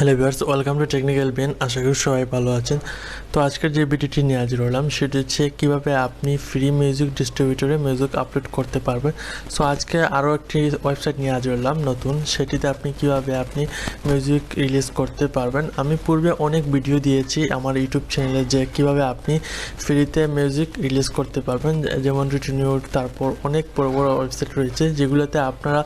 Hello viewers, welcome to technical Ben. আশা করি সবাই ভালো আছেন। তো আজকের যে ভিডিওটি নিয়ে হাজির হলাম সেটি হচ্ছে কীভাবে আপনি ফ্রি মিউজিক ডিস্ট্রিবিউটরে মিউজিক আপলোড করতে পারবেন। সো আজকে আরও একটি ওয়েবসাইট নিয়ে হাজির হলাম নতুন, সেটিতে আপনি কীভাবে মিউজিক রিলিজ করতে পারবেন। আমি পূর্বে অনেক ভিডিও দিয়েছি আমার ইউটিউব চ্যানেলে যে কীভাবে আপনি ফ্রিতে মিউজিক রিলিজ করতে পারবেন, যেমন রিটিনিউড, তারপর অনেক বড় বড় ওয়েবসাইট রয়েছে যেগুলোতে আপনারা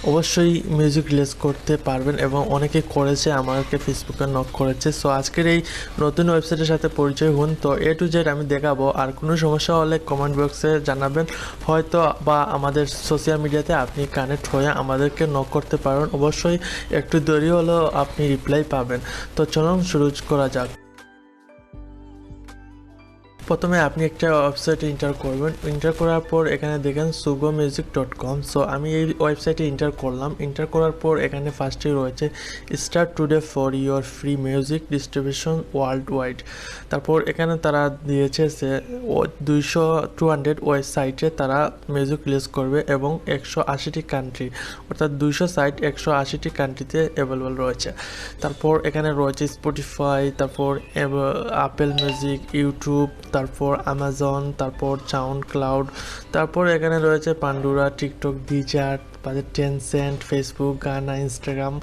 অবশ্যই মিউজিক রিলিজ করতে পারবেন এবং অনেকে করেছে, আমাকে ফেসবুকে নক করেছে। সো আজকের এই নতুন ওয়েবসাইটের সাথে পরিচয় হন। তো এ টু জেড আমি দেখাবো, আর কোনো সমস্যা হলে কমেন্ট বক্সে জানাবেন, হয়তো বা আমাদের সোশ্যাল মিডিয়াতে আপনি কানেক্ট হয়ে আমাদেরকে নক করতে পারেন। অবশ্যই একটু দেরি হলেও আপনি রিপ্লাই পাবেন। তো চলুন শুরু করা যাক। প্রথমে আপনি একটা ওয়েবসাইটে এন্টার করবেন। এন্টার করার পর এখানে দেখেন sugomusic.com। সো আমি এই ওয়েবসাইটে এন্টার করলাম। এন্টার করার পর এখানে ফার্স্টে রয়েছে start today for your free music distribution world wide. তারপর এখানে তারা দিয়েছে যে 200 ওয়েবসাইটে তারা মিউজিক রিলিজ করবে এবং 180টি কান্ট্রি, অর্থাৎ 200 সাইট 180টি কান্ট্রিতে অ্যাভেলেবল রয়েছে। তারপর এখানে রয়েছে স্পটিফাই, তারপর অ্যাপেল মিউজিক, ইউটিউব, তারপর অ্যামাজন, তারপর সাউন্ড ক্লাউড, তারপর এখানে রয়েছে পান্ডোরা, টিকটক, ডিজার, টেনসেন্ট, ফেসবুক, গানা, ইনস্টাগ্রাম,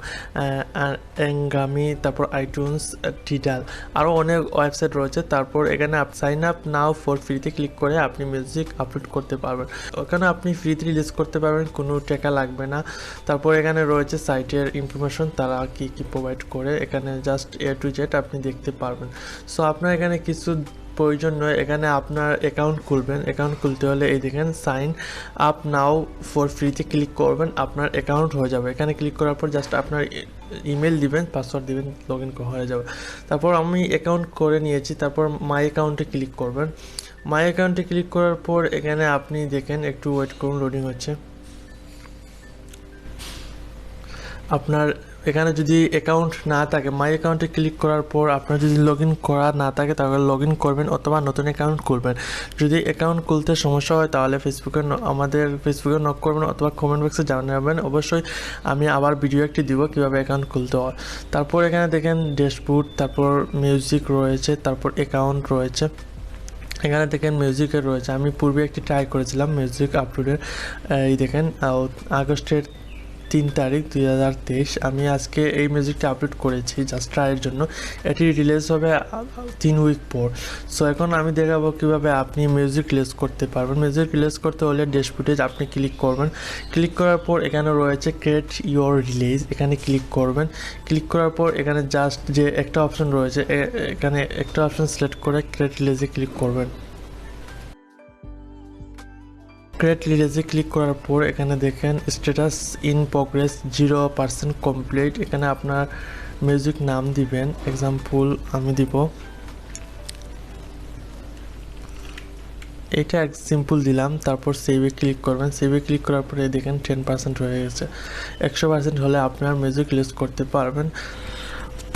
এনগামি, তারপর আইটিউনস, টিডাল, আরও অনেক ওয়েবসাইট রয়েছে। তারপর এখানে সাইন আপ নাও ফর ফ্রিতে ক্লিক করে আপনি মিউজিক আপলোড করতে পারবেন। ওখানে আপনি ফ্রিতে রিলিজ করতে পারবেন, কোনো টাকা লাগবে না। তারপর এখানে রয়েছে সাইটের ইনফরমেশন, তারা কি কি প্রোভাইড করে, এখানে জাস্ট এ টু জেড আপনি দেখতে পারবেন। সো আপনার এখানে কিছু প্রয়োজন নয়, এখানে আপনার অ্যাকাউন্ট খুলবেন। অ্যাকাউন্ট খুলতে হলে এই দেখেন সাইন আপ নাও ফর ফ্রিতে ক্লিক করবেন, আপনার অ্যাকাউন্ট হয়ে যাবে। এখানে ক্লিক করার পর জাস্ট আপনার ইমেল দিবেন, পাসওয়ার্ড দিবেন, লগ ইন হয়ে যাবে। তারপর আমি অ্যাকাউন্ট করে নিয়েছি। তারপর মাই অ্যাকাউন্টে ক্লিক করবেন। মাই অ্যাকাউন্টে ক্লিক করার পর এখানে আপনি দেখেন, একটু ওয়েট করুন, লোডিং হচ্ছে। আপনার এখানে যদি অ্যাকাউন্ট না থাকে, মাই অ্যাকাউন্টে ক্লিক করার পর আপনার যদি লগ ইন করা না থাকে তাহলে লগ ইন করবেন অথবা নতুন অ্যাকাউন্ট খুলবেন। যদি অ্যাকাউন্ট খুলতে সমস্যা হয় তাহলে আমাদের ফেসবুকে নক করবেন অথবা কমেন্ট বক্সে জানাবেন। অবশ্যই আমি আবার ভিডিও একটি দিব কীভাবে অ্যাকাউন্ট খুলতে হয়। তারপর এখানে দেখেন ড্যাশবোর্ড, তারপর মিউজিক রয়েছে, তারপর অ্যাকাউন্ট রয়েছে। এখানে দেখেন মিউজিকের রয়েছে, আমি পূর্বে একটি ট্রাই করেছিলাম মিউজিক আপলোডের। এই দেখেন আগস্টের 3 তারিখ 2023 আমি আজকে এই মিউজিকটা আপলোড করেছি জাস্ট ট্রাইয়ের জন্য। এটি রিলিজ হবে 3 উইক পর। সো এখন আমি দেখাবো কীভাবে আপনি মিউজিক রিলিজ করতে পারবেন। মিউজিক রিলিজ করতে হলে ড্যাশবোর্ডে আপনি ক্লিক করবেন। ক্লিক করার পর এখানে রয়েছে ক্রিয়েট ইয়োর রিলিজ, এখানে ক্লিক করবেন। ক্লিক করার পর এখানে জাস্ট যে একটা অপশন রয়েছে, এখানে একটা অপশন সিলেক্ট করে ক্রিয়েট রিলিজে ক্লিক করবেন। ক্রিয়েট রিলিজে ক্লিক করার পর এখানে দেখেন স্ট্যাটাস ইন প্রোগ্রেস 0% কমপ্লিট। এখানে আপনার মিউজিক নাম দিবেন, এক্সাম্পল আমি দিব, এটা সিম্পল দিলাম। তারপর সেভে ক্লিক করবেন। সেভে ক্লিক করার পরে দেখেন 10% হয়ে গেছে। 100% হলে আপনার মিউজিক রিলিজ করতে পারবেন।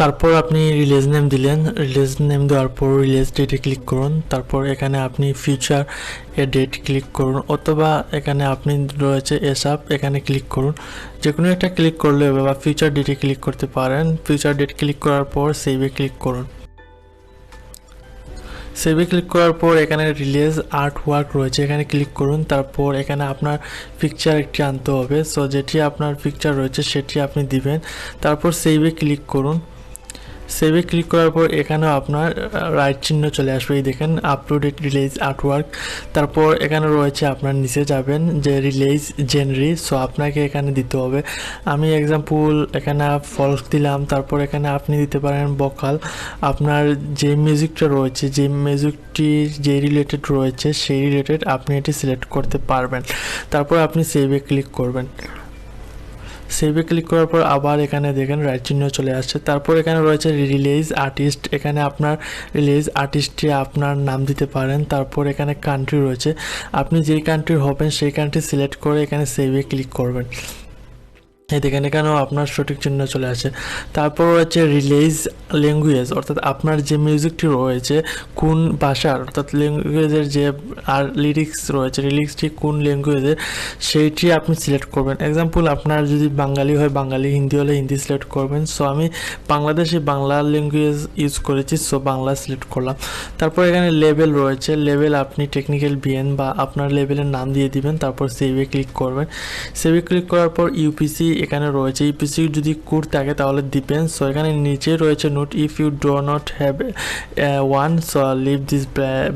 তারপর আপনি রিলিজ নেম দিলেন, রিলিজ নেম দেওয়ার পর রিলিজ ডেটে ক্লিক করুন। তারপর এখানে আপনি ফিউচার এ ডেট ক্লিক করুন অথবা এখানে আপনি রয়েছে এসআপ, এখানে ক্লিক করুন। যে কোনো একটা ক্লিক করলে বা ফিউচার ডেটে ক্লিক করতে পারেন। ফিউচার ডেট ক্লিক করার পর সেভে ক্লিক করুন। সেভে ক্লিক করার পর এখানে রিলিজ আর্ট ওয়ার্ক রয়েছে, এখানে ক্লিক করুন। তারপর এখানে আপনার পিকচার একটি আনতে হবে। সো যেটি আপনার পিকচার রয়েছে সেটি আপনি দিবেন। তারপর সেভে ক্লিক করুন। সেভে ক্লিক করার পর এখানেও আপনার রাইট চিহ্ন চলে আসবে, এই দেখেন আপলোডেড রিলিজ আর্টওয়ার্ক। তারপর এখানে রয়েছে আপনার নিচে যাবেন যে রিলিজ জেনারি, সো আপনাকে এখানে দিতে হবে। আমি এক্সাম্পল এখানে ফলস দিলাম। তারপর এখানে আপনি দিতে পারেন ভোকাল, আপনার যে মিউজিকটা রয়েছে, যে মিউজিকটি যে রিলেটেড রয়েছে সেই রিলেটেড আপনি এটি সিলেক্ট করতে পারবেন। তারপর আপনি সেভে ক্লিক করবেন। সেভে ক্লিক করার পর আবার এখানে দেখেন রাইট চিহ্ন চলে আসছে। তারপর এখানে রয়েছে রিলিজ আর্টিস্ট, এখানে আপনার রিলিজ আর্টিস্টে আপনার নাম দিতে পারেন। তারপর এখানে কান্ট্রি রয়েছে, আপনি যেই কান্ট্রির হবেন সেই কান্ট্রি সিলেক্ট করে এখানে সেভে ক্লিক করবেন। এই দেখেন এখানেও আপনার সঠিক চিহ্ন চলে আসে। তারপর রয়েছে রিলিজ ল্যাঙ্গুয়েজ অর্থাৎ আপনার যে মিউজিকটি রয়েছে কোন ভাষার অর্থাৎ ল্যাঙ্গুয়েজের যে আর লিরিক্স রয়েছে লিরিক্সটি কোন ল্যাঙ্গুয়েজের সেইটি আপনি সিলেক্ট করবেন। এক্সাম্পল আপনার যদি বাঙালি হয় বাঙালি, হিন্দি হলে হিন্দি সিলেক্ট করবেন। সো আমি বাংলাদেশি বাংলা ল্যাঙ্গুয়েজ ইউজ করেছি, সো বাংলা সিলেক্ট করলাম। তারপর এখানে লেভেল রয়েছে, লেভেল আপনি টেকনিক্যাল বিএন বা আপনার লেভেলের নাম দিয়ে দিবেন, তারপর সেভে ক্লিক করবেন। সেভে ক্লিক করার পর ইউপিসি এখানে রয়েছে, ইউপিসি যদি কোড থাকে তাহলে দিবেন। সো এখানে নিচে রয়েছে note if you do not have one so leave this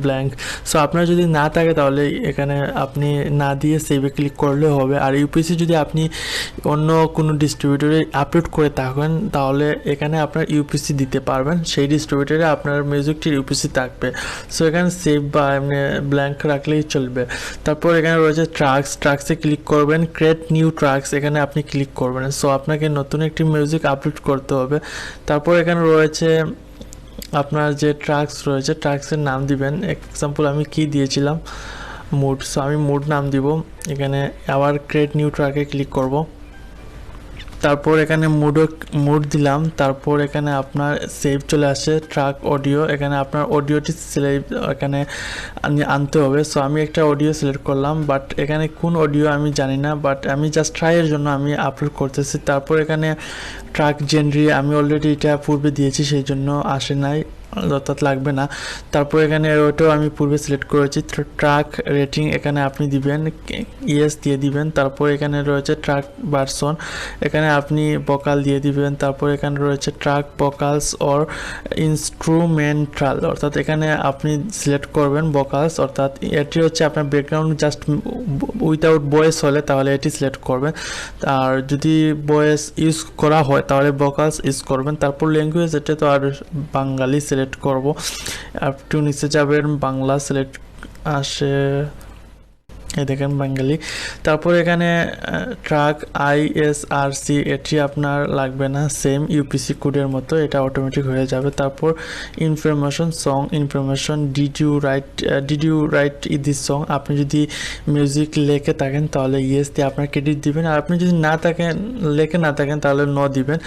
blank. So আপনার যদি না থাকে তাহলে এখানে আপনি না দিয়ে সেভে ক্লিক করলে হবে। আর ইউপিসি যদি আপনি অন্য কোনো ডিস্ট্রিবিউটরে আপলোড করে থাকেন তাহলে এখানে আপনার ইউপিসি দিতে পারবেন, সেই ডিস্ট্রিবিউটরে আপনার মিউজিকটির ইউপিসি থাকবে। সো এখানে সেভ বা এমনি ব্ল্যাঙ্ক রাখলেই চলবে। তারপর এখানে রয়েছে ট্রাক্সে ক্লিক করবেন, ক্রিয়েট নিউ ট্রাক্স এখানে আপনি ক্লিক করবেন। সো আপনাকে নতুন একটি মিউজিক আপলোড করতে হবে। তারপর এখানে রয়েছে আপনার যে ট্রাক্স রয়েছে ট্রাক্সের নাম দিবেন। এক্সাম্পল আমি কি দিয়েছিলাম, মুড। সো আমি মুড নাম দিব। এখানে আবার ক্রিয়েট নিউ ট্র্যাকে ক্লিক করব। তারপর এখানে মুড দিলাম। তারপর এখানে আপনার সেভ চলে আসে ট্র্যাক অডিও, এখানে আপনার অডিওটি সিলেক্ট এখানে আনতে হবে। সো আমি একটা অডিও সিলেক্ট করলাম, বাট এখানে কোন অডিও আমি জানি না, বাট আমি জাস্ট ট্রাইয়ের জন্য আমি আপলোড করতেছি। তারপর এখানে ট্র্যাক জেনরি আমি অলরেডি এটা পূর্বে দিয়েছি, সেই জন্য আসে নাই, অর্থাৎ লাগবে না। তারপর এখানে ওটাও আমি পূর্বে সিলেক্ট করেছি। ট্র্যাক রেটিং এখানে আপনি দিবেন, ইয়েস দিয়ে দিবেন। তারপর এখানে রয়েছে ট্র্যাক ভার্সন, এখানে আপনি ভোকাল দিয়ে দিবেন। তারপর এখানে রয়েছে ট্র্যাক ভোকালস অর ইনস্ট্রুমেন্টাল, অর্থাৎ এখানে আপনি সিলেক্ট করবেন ভোকালস, অর্থাৎ এটি হচ্ছে আপনার ব্যাকগ্রাউন্ড জাস্ট উইথাউট ভয়েস হলে তাহলে এটি সিলেক্ট করবেন, আর যদি ভয়েস ইউজ করা হয় তাহলে ভোকালস ইউজ করবেন। তারপর ল্যাঙ্গুয়েজ এটা তো আর বাঙালি সিলেক্ট করব। একটু নিচে যাবেন, বাংলা সিলেক্ট আসে, এই দেখেন বাঙালি। তারপর এখানে ট্র্যাক ISRC এটি আপনার লাগবে না, সেম ইউপিসি কোডের মতো, এটা অটোমেটিক হয়ে যাবে। তারপর information song information, did you write this song, আপনি যদি মিউজিক লেখে থাকেন তাহলে ইয়েস দিয়ে আপনার ক্রেডিট দিবেন, আর আপনি যদি না থাকেন লেখে না থাকেন তাহলে নো দিবেন।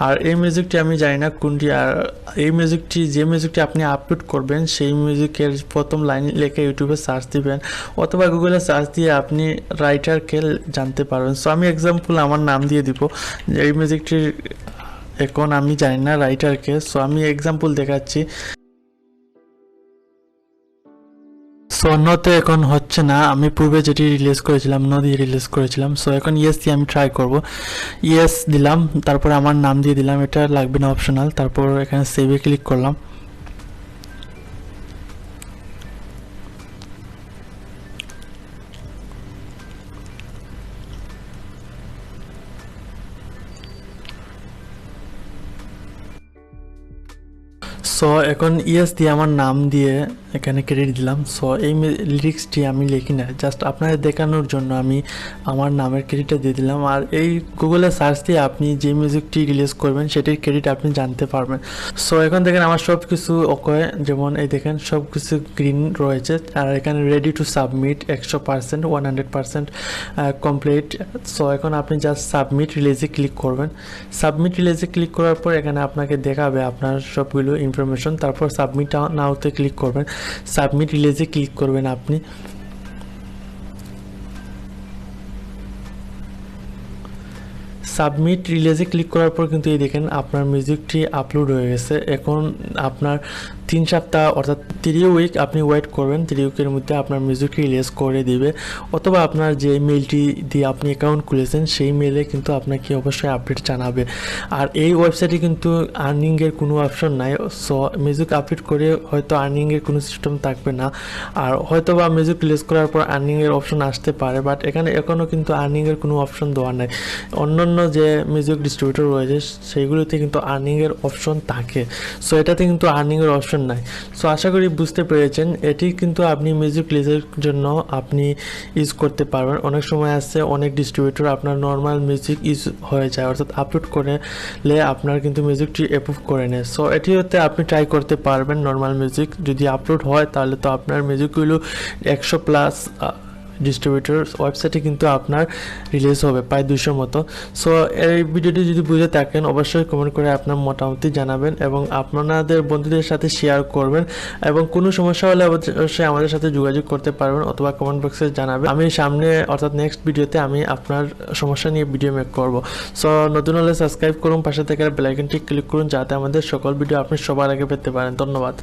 আর এই মিউজিকটি আমি জানি না কোনটি, আর এই মিউজিকটি যে মিউজিকটি আপনি আপলোড করবেন সেই মিউজিকের প্রথম লাইন লেখে ইউটিউবে সার্চ দিবেন অথবা গুগলে সার্চ দিয়ে আপনি রাইটারকে জানতে পারবেন। সো আমি এক্সাম্পল আমার নাম দিয়ে দিব, এই মিউজিকটির এখন আমি জানি না রাইটারকে। সো আমি এক্সাম্পল দেখাচ্ছি। সো নতে এখন হচ্ছে না, আমি পূর্বে যেটি রিলিজ করেছিলাম ন দিয়ে রিলিজ করেছিলাম। সো এখন ইয়েস দিয়ে আমি ট্রাই করব, ইয়েস দিলাম, তারপর আমার নাম দিয়ে দিলাম, এটা লাগবে না, অপশনাল। তারপর এখানে সেভে ক্লিক করলাম। সো এখন ইয়েস দিয়ে আমার নাম দিয়ে এখানে ক্রেডিট দিলাম। সো এই লিরিক্সটি আমি লিখি না, জাস্ট আপনাদের দেখানোর জন্য আমি আমার নামের ক্রেডিটটা দিয়ে দিলাম। আর এই গুগলে সার্চ দিয়ে আপনি যে মিউজিকটি রিলিজ করবেন সেটির ক্রেডিট আপনি জানতে পারবেন। সো এখন দেখেন আমার সব কিছু ওকে, যেমন এই দেখেন সব কিছু গ্রিন রয়েছে, আর এখানে ready to submit 100% 100% complete. So এখন আপনি জাস্ট সাবমিট রিলিজে ক্লিক করবেন। সাবমিট রিলিজে ক্লিক করার পর এখানে আপনাকে দেখাবে আপনার সবগুলো ইনফরমেশন। তারপর সাবমিট নাওতে ক্লিক করবেন, সাবমিট রিলিজে ক্লিক করবেন আপনি। সাবমিট রিলিজে ক্লিক করার পর কিন্তু এই দেখেন আপনার মিউজিকটি আপলোড হয়ে গেছে। এখন আপনার 3 সপ্তাহ অর্থাৎ 3 উইক আপনি ওয়েট করবেন, 3 উইকের মধ্যে আপনার মিউজিকটি রিলিজ করে দিবে, অথবা আপনার যে মেলটি দিয়ে আপনি অ্যাকাউন্ট খুলেছেন সেই মেলে কিন্তু আপনাকে অবশ্যই আপডেট জানাবে। আর এই ওয়েবসাইটে কিন্তু আর্নিংয়ের কোনো অপশন নাই। সো মিউজিক আপলোড করে হয়তো আর্নিংয়ের কোনো সিস্টেম থাকবে না, আর হয়তো বা মিউজিক রিলিজ করার পর আর্নিংয়ের অপশন আসতে পারে, বাট এখানে এখনও কিন্তু আর্নিংয়ের কোনো অপশন দেওয়া নাই। অন্যান্য যে মিউজিক ডিস্ট্রিবিউটর রয়েছে সেইগুলোতে কিন্তু আর্নিংয়ের অপশন থাকে, সো এটাতে কিন্তু আর্নিংয়ের অপশন নাই। সো আশা করি বুঝতে পেরেছেন, এটি কিন্তু আপনি মিউজিক রিলিজের জন্য আপনি ইউজ করতে পারবেন। অনেক সময় আছে অনেক ডিস্ট্রিবিউটর আপনার নর্মাল মিউজিক ইউজ হয়ে যায়, অর্থাৎ আপলোড করলে আপনার কিন্তু মিউজিকটি অ্যাপ্রুভ করে নেয়। সো এটি হতে আপনি ট্রাই করতে পারবেন। নর্মাল মিউজিক যদি আপলোড হয় তাহলে তো আপনার মিউজিকগুলো 100+ ডিস্ট্রিবিউটর ওয়েবসাইটে কিন্তু আপনার রিলিজ হবে প্রায় 200 মতো। সো এই ভিডিওটি যদি বুঝে থাকেন অবশ্যই কমেন্ট করে আপনার মতামতটি জানাবেন এবং আপনাদের বন্ধুদের সাথে শেয়ার করবেন, এবং কোনো সমস্যা হলে অবশ্যই আমাদের সাথে যোগাযোগ করতে পারবেন অথবা কমেন্ট বক্সে জানাবেন। আমি সামনে অর্থাৎ নেক্সট ভিডিওতে আমি আপনার সমস্যা নিয়ে ভিডিও মেক করব। সো নতুন হলে সাবস্ক্রাইব করুন, পাশে থেকে বেল আইকনটি ক্লিক করুন যাতে আমাদের সকল ভিডিও আপনি সবার আগে পেতে পারেন। ধন্যবাদ।